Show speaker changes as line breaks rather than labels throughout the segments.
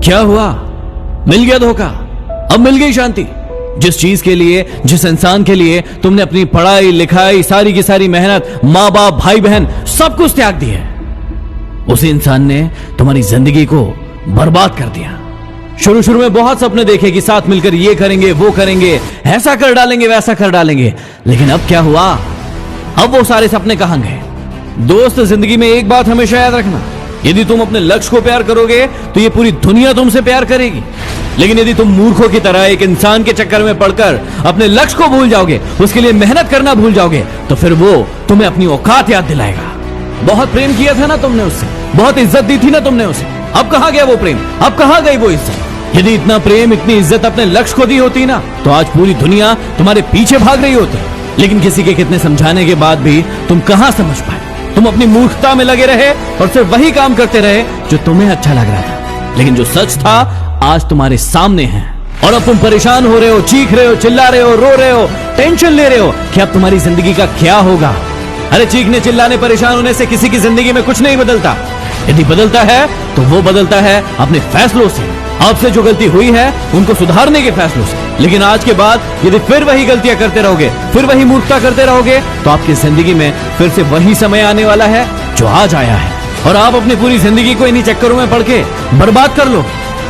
क्या हुआ? मिल गया धोखा, अब मिल गई शांति। जिस चीज के लिए, जिस इंसान के लिए तुमने अपनी पढ़ाई लिखाई, सारी की सारी मेहनत, माँ बाप, भाई बहन, सब कुछ त्याग दिया, उसी इंसान ने तुम्हारी जिंदगी को बर्बाद कर दिया। शुरू में बहुत सपने देखे कि साथ मिलकर ये करेंगे, वो करेंगे, ऐसा कर डालेंगे, वैसा कर डालेंगे, लेकिन अब क्या हुआ? अब वो सारे सपने कहां गए? दोस्त, जिंदगी में एक बात हमेशा याद रखना, यदि तुम अपने लक्ष्य को प्यार करोगे तो ये पूरी दुनिया तुमसे प्यार करेगी। लेकिन यदि तुम मूर्खों की तरह एक इंसान के चक्कर में पड़कर अपने लक्ष्य को भूल जाओगे, उसके लिए मेहनत करना भूल जाओगे, तो फिर वो तुम्हें अपनी औकात याद दिलाएगा। बहुत प्रेम किया था ना तुमने उससे, बहुत इज्जत दी थी ना तुमने उसे, अब कहां गया वो प्रेम? अब कहां गई वो इज्जत? यदि इतना प्रेम, इतनी इज्जत अपने लक्ष्य को दी होती ना, तो आज पूरी दुनिया तुम्हारे पीछे भाग रही होती। लेकिन किसी के कितने समझाने के बाद भी तुम कहां समझ पाए? तुम अपनी मूर्खता में लगे रहे और सिर्फ वही काम करते रहे जो तुम्हें अच्छा लग रहा था। लेकिन जो सच था आज तुम्हारे सामने है, और अब तुम परेशान हो रहे हो, चीख रहे हो, चिल्ला रहे हो, रो रहे हो, टेंशन ले रहे हो कि अब तुम्हारी जिंदगी का क्या होगा। अरे चीखने, चिल्लाने, परेशान होने से किसी की जिंदगी में कुछ नहीं बदलता। यदि बदलता है तो वो बदलता है अपने फैसलों से। आपसे जो गलती हुई है उनको सुधारने के फैसलों से। लेकिन आज के बाद यदि फिर वही गलतियां करते रहोगे, फिर वही मूर्खता करते रहोगे, तो आपकी जिंदगी में फिर से वही समय आने वाला है जो आज आया है, और आप अपनी पूरी जिंदगी को इन्हीं चक्करों में पड़ के बर्बाद कर लो।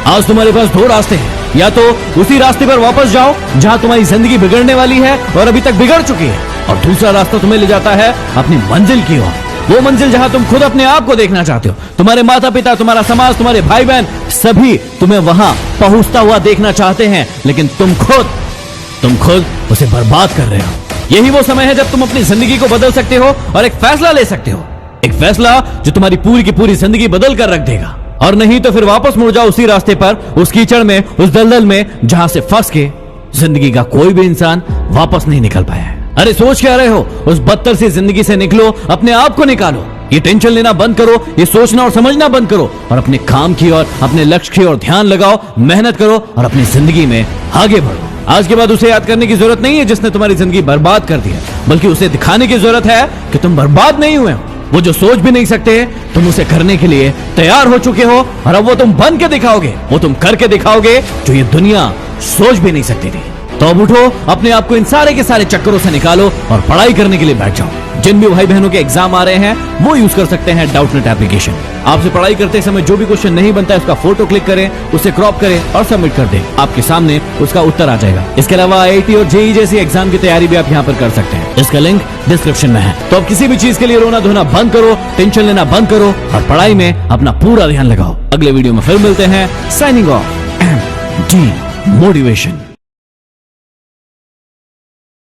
आज तुम्हारे पास दो रास्ते हैं, या तो उसी रास्ते पर वापस जाओ जहां तुम्हारी जिंदगी बिगड़ने वाली है और अभी तक बिगड़ चुकी है, और दूसरा रास्ता तुम्हें ले जाता है अपनी मंजिल की ओर। वो मंजिल जहां तुम खुद अपने आप को देखना चाहते हो। तुम्हारे माता पिता, तुम्हारा समाज, तुम्हारे भाई बहन सभी तुम्हें वहां पहुंचता हुआ देखना चाहते हैं, लेकिन तुम खुद उसे बर्बाद कर रहे हो। यही वो समय है जब तुम अपनी जिंदगी को बदल सकते हो और एक फैसला ले सकते हो, एक फैसला जो तुम्हारी पूरी की पूरी जिंदगी बदल कर रख देगा। और नहीं तो फिर वापस मुड़ जाओ उसी रास्ते पर, उस कीचड़ में, उस दलदल में जहां से फंस के जिंदगी का कोई भी इंसान वापस नहीं निकल पाया है। अरे सोच क्या रहे हो? उस बदतर सी जिंदगी से निकलो, अपने आप को निकालो। ये टेंशन लेना बंद करो, ये सोचना और समझना बंद करो, और अपने काम की ओर, अपने लक्ष्य की ओर ध्यान लगाओ, मेहनत करो और अपनी जिंदगी में आगे बढ़ो। आज के बाद उसे याद करने की जरूरत नहीं है जिसने तुम्हारी जिंदगी बर्बाद कर दी है, बल्कि उसे दिखाने की जरूरत है कि तुम बर्बाद नहीं हुए हो। वो जो सोच भी नहीं सकते तुम उसे करने के लिए तैयार हो चुके हो, और अब वो तुम बन के दिखाओगे, वो तुम करके दिखाओगे जो ये दुनिया सोच भी नहीं सकती थी। तो अब उठो, अपने आप को इन सारे के सारे चक्करों से निकालो और पढ़ाई करने के लिए बैठ जाओ। जिन भी भाई बहनों के एग्जाम आ रहे हैं वो यूज कर सकते हैं डाउटनेट एप्लीकेशन। आपसे पढ़ाई करते समय जो भी क्वेश्चन नहीं बनता है उसका फोटो क्लिक करें, उसे क्रॉप करें और सबमिट कर दें, आपके सामने उसका उत्तर आ जाएगा। इसके अलावा IIT और JEE जैसी एग्जाम की तैयारी भी आप यहाँ पर कर सकते हैं, इसका लिंक डिस्क्रिप्शन में है। तो अब किसी भी चीज के लिए रोना धोना बंद करो, टेंशन लेना बंद करो और पढ़ाई में अपना पूरा ध्यान लगाओ। अगले वीडियो में फिर मिलते हैं। Signing off, MD motivation.